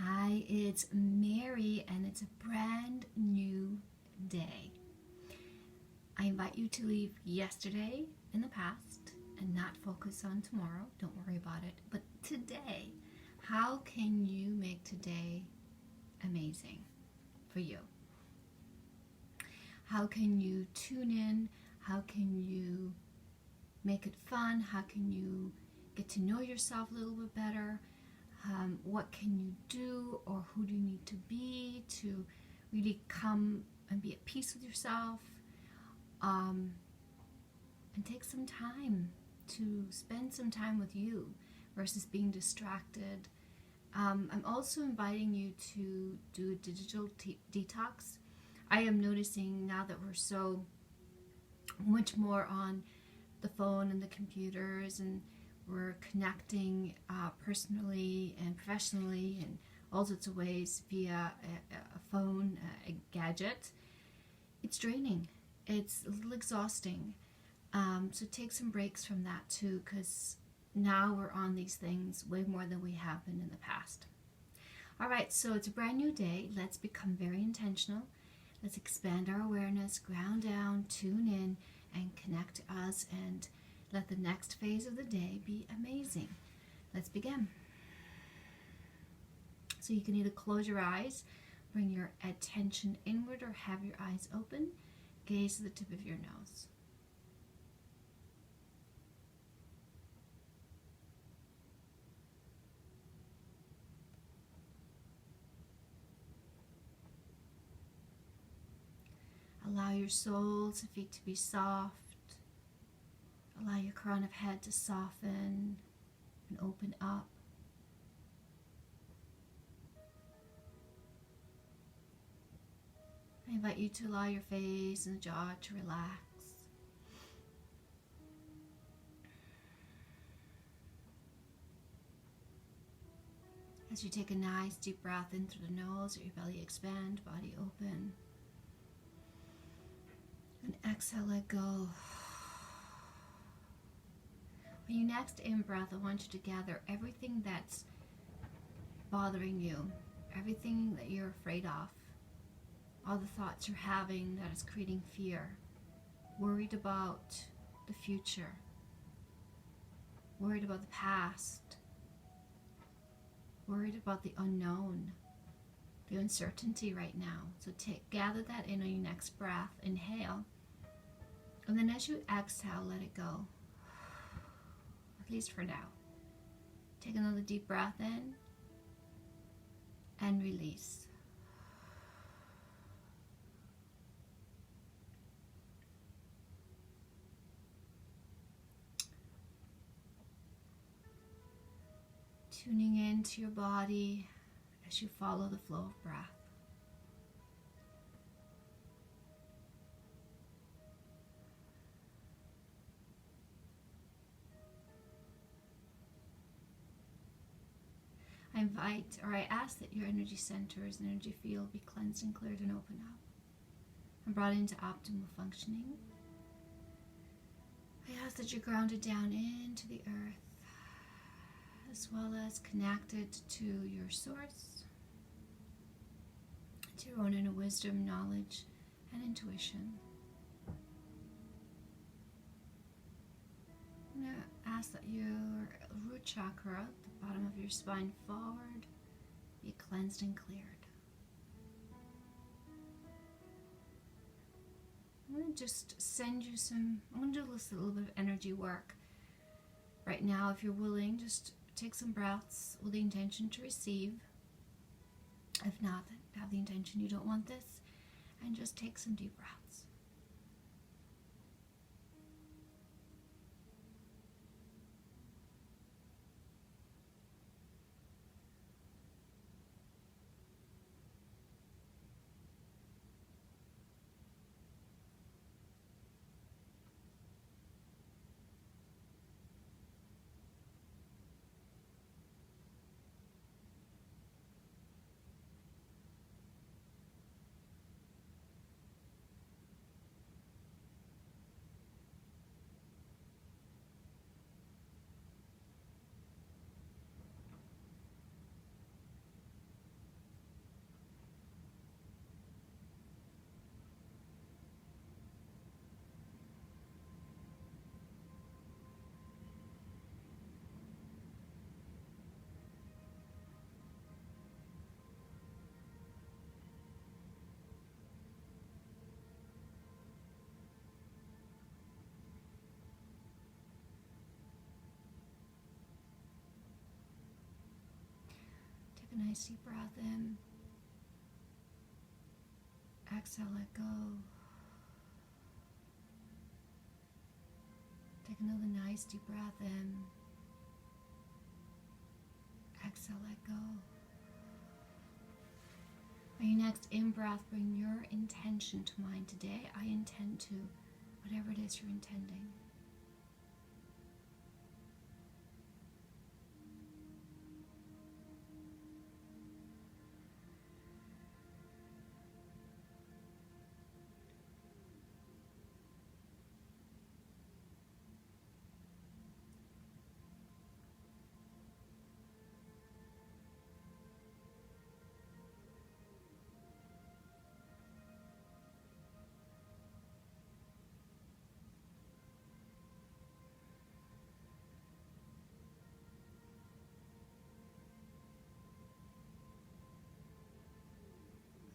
Hi, it's Mary, and it's a brand new day. I invite you to leave yesterday in the past and not focus on tomorrow. Don't worry about it. But today, how can you make today amazing for you? How can you tune in? How can you make it fun? How can you get to know yourself a little bit better? What can you do, or who do you need to be to really come and be at peace with yourself, and take some time to spend some time with you versus being distracted. I'm also inviting you to do a digital detox. I am noticing now that we're so much more on the phone and the computers, and we're connecting personally and professionally in all sorts of ways via a phone, a gadget. It's draining. It's a little exhausting. So take some breaks from that too, because now we're on these things way more than we have been in the past. All right, so it's a brand new day. Let's become very intentional. Let's expand our awareness, ground down, tune in, and connect to us, and let the next phase of the day be amazing. Let's begin. So you can either close your eyes, bring your attention inward, or have your eyes open. Gaze to the tip of your nose. Allow your soles of feet to be soft. Allow your crown of head to soften and open up. I invite you to allow your face and jaw to relax. As you take a nice deep breath in through the nose, let your belly expand, body open. And exhale, let go. When you next in-breath, I want you to gather everything that's bothering you, everything that you're afraid of, all the thoughts you're having that is creating fear, worried about the future, worried about the past, worried about the unknown, the uncertainty right now. So gather that in on your next breath. Inhale. And then as you exhale, let it go. At least for now. Take another deep breath in and release. Tuning into your body as you follow the flow of breath. I ask that your energy centers and energy field be cleansed and cleared and open up and brought into optimal functioning. I ask that you're grounded down into the earth, as well as connected to your source, to your own inner wisdom, knowledge, and intuition. I'm going to ask that your root chakra, the bottom of your spine forward, be cleansed and cleared. I'm going to just send you I'm going to do a little bit of energy work. Right now, if you're willing, just take some breaths with the intention to receive. If not, have the intention you don't want this, and just take some deep breaths. Take a nice deep breath in. Exhale, let go. Take another nice deep breath in. Exhale, let go. On your next in-breath, bring your intention to mind. Today, I intend to, whatever it is you're intending.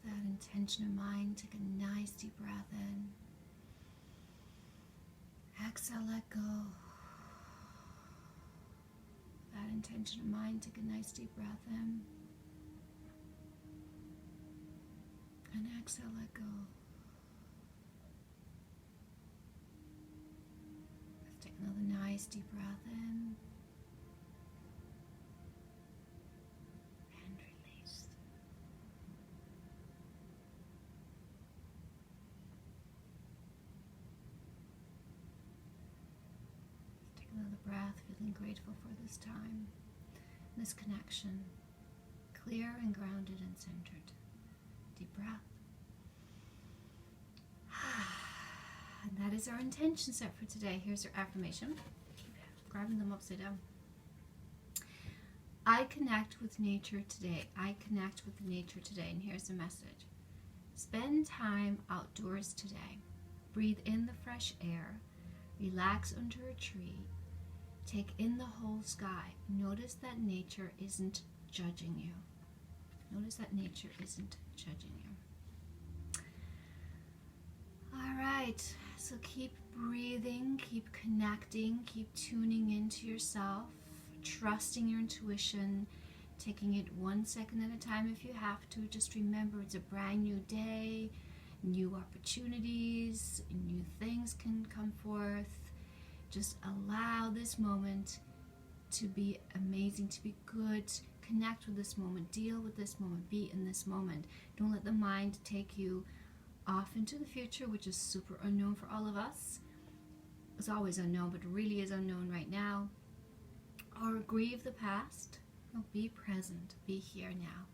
With that intention in mind, take a nice deep breath in. Exhale, let go. With that intention in mind, take a nice deep breath in. And exhale, let go. Let's take another nice deep breath in. And release. Let's take another breath, feeling grateful for this time, this connection, clear and grounded and centered. Deep breath. And that is our intention set for today. Here's your affirmation. Keep grabbing them upside down. I connect with nature today. I connect with nature today. And here's the message. Spend time outdoors today. Breathe in the fresh air. Relax under a tree. Take in the whole sky. Notice that nature isn't judging you. Notice that nature isn't judging you. All right, so keep breathing, keep connecting, keep tuning into yourself, trusting your intuition, taking it 1 second at a time if you have to. Just remember it's a brand new day, new opportunities, new things can come forth. Just allow this moment to be amazing, to be good. Connect with this moment, deal with this moment, be in this moment. Don't let the mind take you off into the future, which is super unknown for all of us. It's always unknown, but really is unknown right now. Or grieve the past. No, be present, be here now.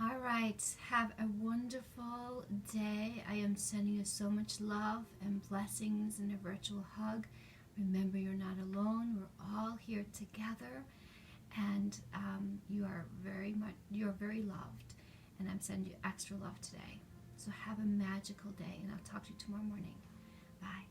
All right, have a wonderful day. I am sending you so much love and blessings and a virtual hug. Remember, you're not alone. We're all here together. And you're very loved, and I'm sending you extra love today. So have a magical day, and I'll talk to you tomorrow morning. Bye.